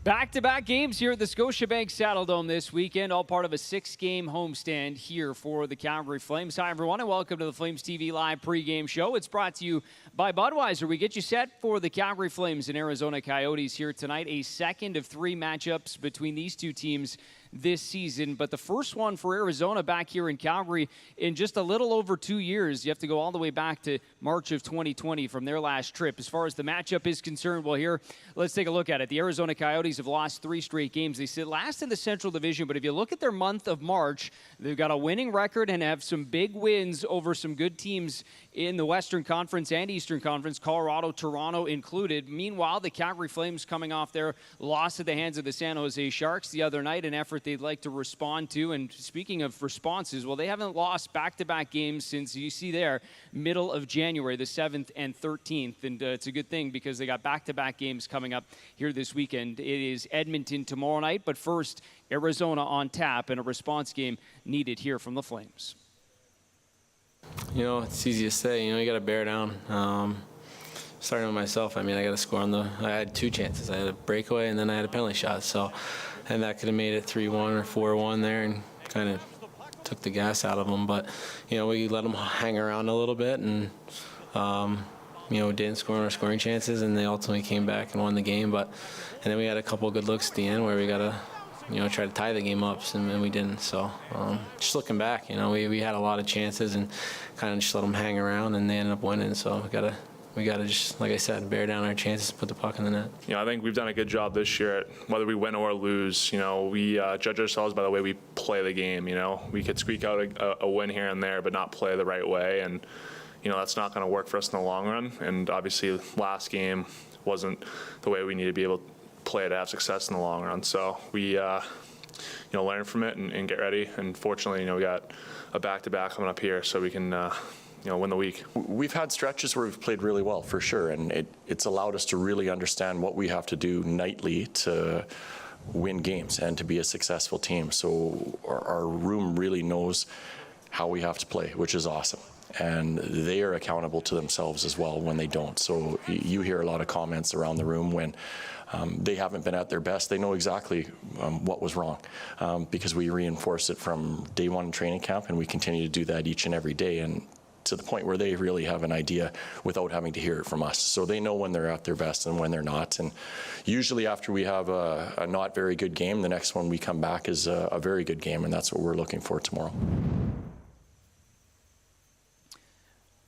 Back-to-back games here at the Scotiabank Saddledome this weekend, all part of a 6-game homestand here for the Calgary Flames. Hi, everyone, and welcome to the Flames TV Live pregame show. It's brought to you by Budweiser. We get you set for the Calgary Flames and Arizona Coyotes here tonight. A second of 3 matchups between these two teams this season, but the first one for Arizona back here in Calgary in just a little over 2 years. You have to go all the way back to March of 2020 from their last trip. As far as the matchup is concerned, well, here, let's take a look at it. The Arizona Coyotes have lost 3 straight games. They sit last in the Central Division, but if you look at their month of March, they've got a winning record and have some big wins over some good teams in the Western Conference and Eastern Conference, Colorado, Toronto included. Meanwhile, the Calgary Flames coming off their loss at the hands of the San Jose Sharks the other night, an effort they'd like to respond to. And speaking of responses, well, they haven't lost back-to-back games since, you see there, middle of January, the 7th and 13th. And it's a good thing because they got back-to-back games coming up here this weekend. It is Edmonton tomorrow night, but first, Arizona on tap and a response game needed here from the Flames. You know, it's easy to say. You know, you got to bear down. Starting with myself, I mean, I got to score on the. I had 2 chances. I had a breakaway and then I had a penalty shot. So, and that could have made it 3-1 or 4-1 there, and kind of took the gas out of them. But you know, we let them hang around a little bit, and you know, didn't score on our scoring chances, and they ultimately came back and won the game. But and then we had a couple of good looks at the end where we got to, you know, try to tie the game up, and we didn't. So just looking back, you know, we had a lot of chances and kind of just let them hang around, and they ended up winning. So we gotta just, like I said, bear down our chances and put the puck in the net. You know, I think we've done a good job this year at whether we win or lose. You know, we judge ourselves by the way we play the game. You know, we could squeak out a win here and there, but not play the right way, and you know, that's not going to work for us in the long run. And obviously, last game wasn't the way we need to be able to play to have success in the long run. So we, you know, learn from it and get ready. And fortunately, you know, we got a back-to-back coming up here, so we can, you know, win the week. We've had stretches where we've played really well, for sure, and it's allowed us to really understand what we have to do nightly to win games and to be a successful team. So our room really knows how we have to play, which is awesome. And they are accountable to themselves as well when they don't. So you hear a lot of comments around the room when they haven't been at their best. They know exactly what was wrong because we reinforce it from day one in training camp, and we continue to do that each and every day, and to the point where they really have an idea without having to hear it from us. So they know when they're at their best and when they're not. And usually after we have a not very good game, the next one we come back is a very good game, and that's what we're looking for tomorrow.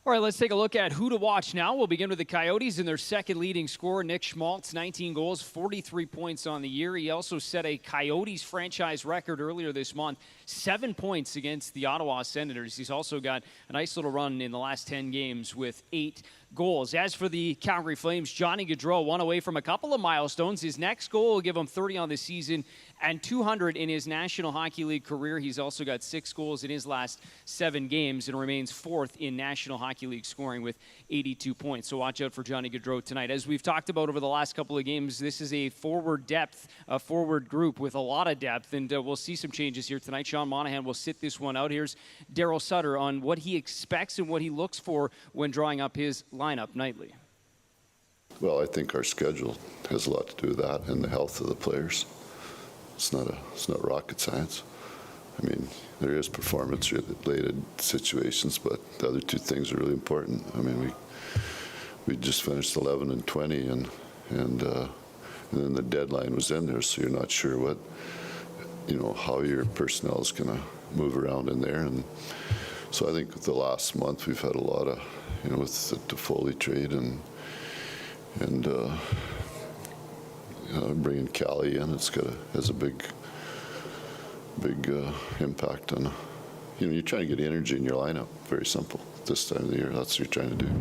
All right, let's take a look at who to watch now. We'll begin with the Coyotes and their second leading scorer, Nick Schmaltz, 19 goals, 43 points on the year. He also set a Coyotes franchise record earlier this month, 7 points against the Ottawa Senators. He's also got a nice little run in the last 10 games with 8 goals. As for the Calgary Flames, Johnny Gaudreau, one away from a couple of milestones. His next goal will give him 30 on the season and 200 in his National Hockey League career. He's also got 6 goals in his last 7 games and remains 4th in National Hockey League scoring with 82 points. So watch out for Johnny Gaudreau tonight. As we've talked about over the last couple of games, this is a forward group with a lot of depth, and we'll see some changes here tonight. Sean Monahan will sit this one out. Here's Daryl Sutter on what he expects and what he looks for when drawing up his lineup nightly. Well, I think our schedule has a lot to do with that and the health of the players. It's not rocket science. I mean, there is performance-related situations, but the other 2 things are really important. I mean, we just finished 11 and 20, and then the deadline was in there, so you're not sure what, you know, how your personnel is going to move around in there. And so I think the last month we've had a lot of, you know, with the Toffoli trade and bringing Cali in, has a big impact on, you know, you're trying to get energy in your lineup. Very simple. This time of the year, that's what you're trying to do.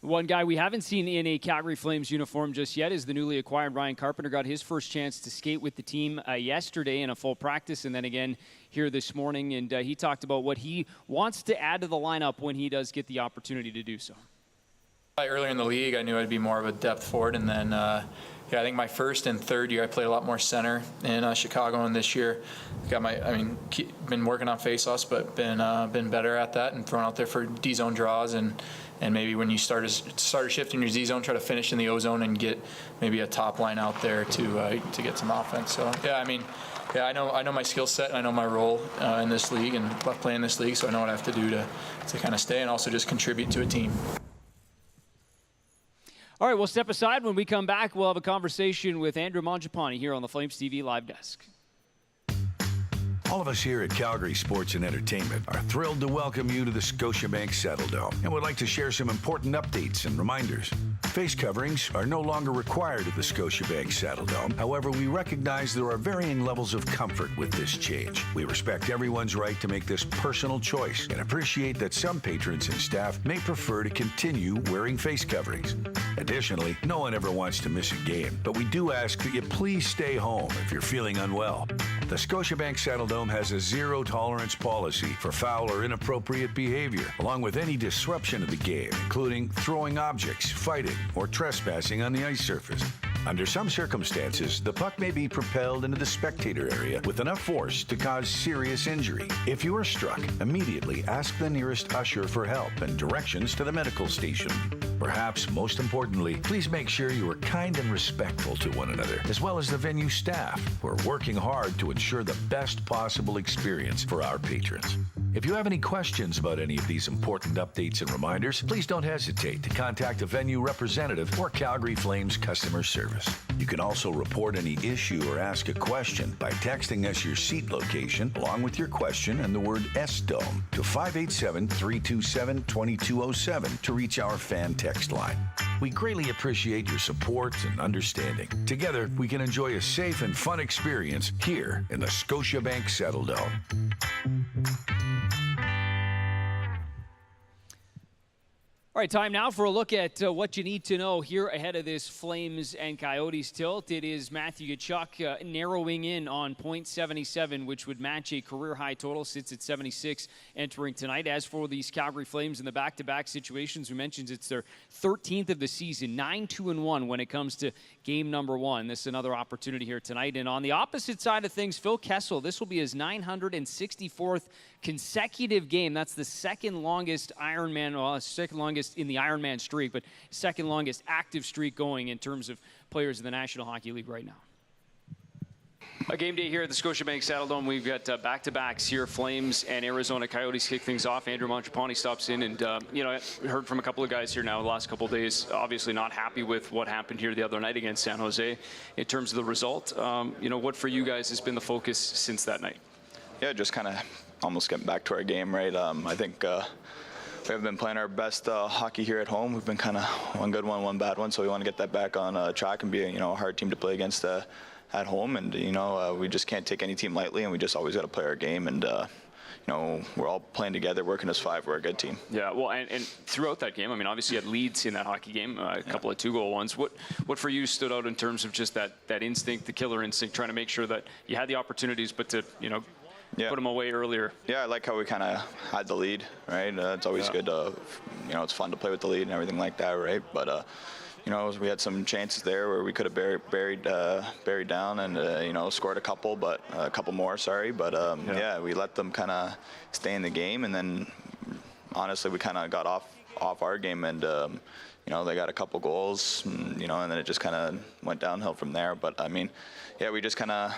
One guy we haven't seen in a Calgary Flames uniform just yet is the newly acquired Ryan Carpenter. Got his first chance to skate with the team yesterday in a full practice, and then again here this morning. And he talked about what he wants to add to the lineup when he does get the opportunity to do so. Earlier in the league, I knew I'd be more of a depth forward, and then Yeah, I think my first and third year I played a lot more center in Chicago, and this year been working on faceoffs, but been better at that and thrown out there for D zone draws and maybe when you start a shift in your Z zone, try to finish in the O zone and get maybe a top line out there to get some offense. So I know my skill set and I know my role in this league and love playing this league, so I know what I have to do to kind of stay and also just contribute to a team. All right, we'll step aside. When we come back, we'll have a conversation with Andrew Mangiapane here on the Flames TV Live Desk. All of us here at Calgary Sports and Entertainment are thrilled to welcome you to the Scotiabank Saddledome and would like to share some important updates and reminders. Face coverings are no longer required at the Scotiabank Saddledome. However, we recognize there are varying levels of comfort with this change. We respect everyone's right to make this personal choice and appreciate that some patrons and staff may prefer to continue wearing face coverings. Additionally, no one ever wants to miss a game, but we do ask that you please stay home if you're feeling unwell. The Scotiabank Saddledome has a zero-tolerance policy for foul or inappropriate behavior, along with any disruption of the game, including throwing objects, fighting, or trespassing on the ice surface. Under some circumstances, the puck may be propelled into the spectator area with enough force to cause serious injury. If you are struck, immediately ask the nearest usher for help and directions to the medical station. Perhaps most importantly, please make sure you are kind and respectful to one another, as well as the venue staff, who are working hard to ensure the best possible experience for our patrons. If you have any questions about any of these important updates and reminders, please don't hesitate to contact a venue representative or Calgary Flames customer service. You can also report any issue or ask a question by texting us your seat location along with your question and the word S-Dome to 587-327-2207 to reach our fan text line. We greatly appreciate your support and understanding. Together, we can enjoy a safe and fun experience here in the Scotiabank Saddledome. All right, time now for a look at what you need to know here ahead of this Flames and Coyotes tilt. It is Matthew Tkachuk narrowing in on .77, which would match a career-high total, sits at 76 entering tonight. As for these Calgary Flames in the back-to-back situations, we mentioned it's their 13th of the season, 9-2-1 when it comes to game number one. This is another opportunity here tonight. And on the opposite side of things, Phil Kessel, this will be his 964th consecutive game. That's the second longest second longest in the Ironman streak, but second longest active streak going in terms of players in the National Hockey League right now. A game day here at the Scotiabank Saddledome. We've got back-to-backs here. Flames and Arizona Coyotes kick things off. Andrew Mangiapane stops in, and I heard from a couple of guys here now the last couple of days, obviously not happy with what happened here the other night against San Jose in terms of the result. What for you guys has been the focus since that night? Yeah, just kind of almost getting back to our game, right? I think we have been playing our best hockey here at home. We've been kind of one good one, one bad one, so we want to get that back on track and be a hard team to play against at home. And we just can't take any team lightly, and we just always got to play our game. And we're all playing together, working as five. We're a good team. Yeah, well, and throughout that game, I mean, obviously you had leads in that hockey game, a couple of two-goal ones. What for you stood out in terms of just that instinct, the killer instinct, trying to make sure that you had the opportunities, but to put them away earlier? Yeah, I like how we kind of had the lead, right? It's always good to, it's fun to play with the lead and everything like that, right? But we had some chances there where we could have buried down and scored a couple more, sorry. But we let them kind of stay in the game, and then honestly we kind of got off our game, and they got a couple goals, and then it just kind of went downhill from there. But I mean, we just kind of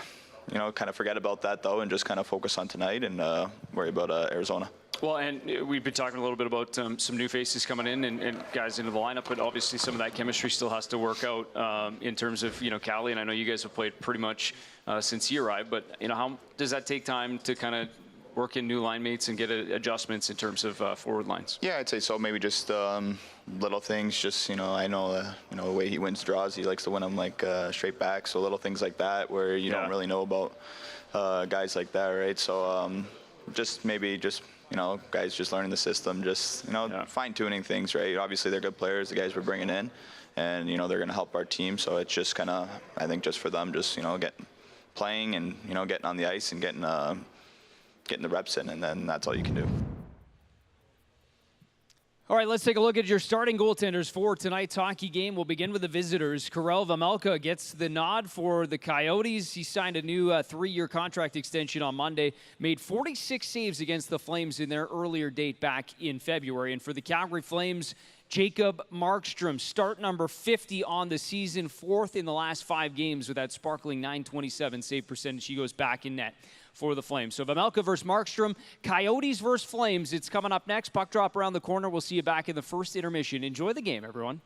forget about that though, and just kind of focus on tonight and worry about Arizona. Well, and we've been talking a little bit about some new faces coming in and guys into the lineup, but obviously some of that chemistry still has to work out in terms of, Callie, and I know you guys have played pretty much since you arrived, but, how does that take time to kind of work in new line mates and get adjustments in terms of forward lines? Yeah, I'd say so. Maybe just little things. Just, I know, the way he wins draws, he likes to win them like straight back. So little things like that where you don't really know about guys like that, right? So guys just learning the system, just, fine-tuning things, right? Obviously, they're good players, the guys we're bringing in, and, they're going to help our team. So it's just kind of, I think, just for them, just, playing and, getting on the ice and getting the reps in, and then that's all you can do. All right, let's take a look at your starting goaltenders for tonight's hockey game. We'll begin with the visitors. Karel Vejmelka gets the nod for the Coyotes. He signed a new 3-year contract extension on Monday, made 46 saves against the Flames in their earlier date back in February. And for the Calgary Flames, Jacob Markstrom, start number 50 on the season, 4th in the last 5 games with that sparkling .927 save percentage. He goes back in net for the Flames. So Vejmelka versus Markstrom, Coyotes versus Flames. It's coming up next. Puck drop around the corner. We'll see you back in the first intermission. Enjoy the game, everyone.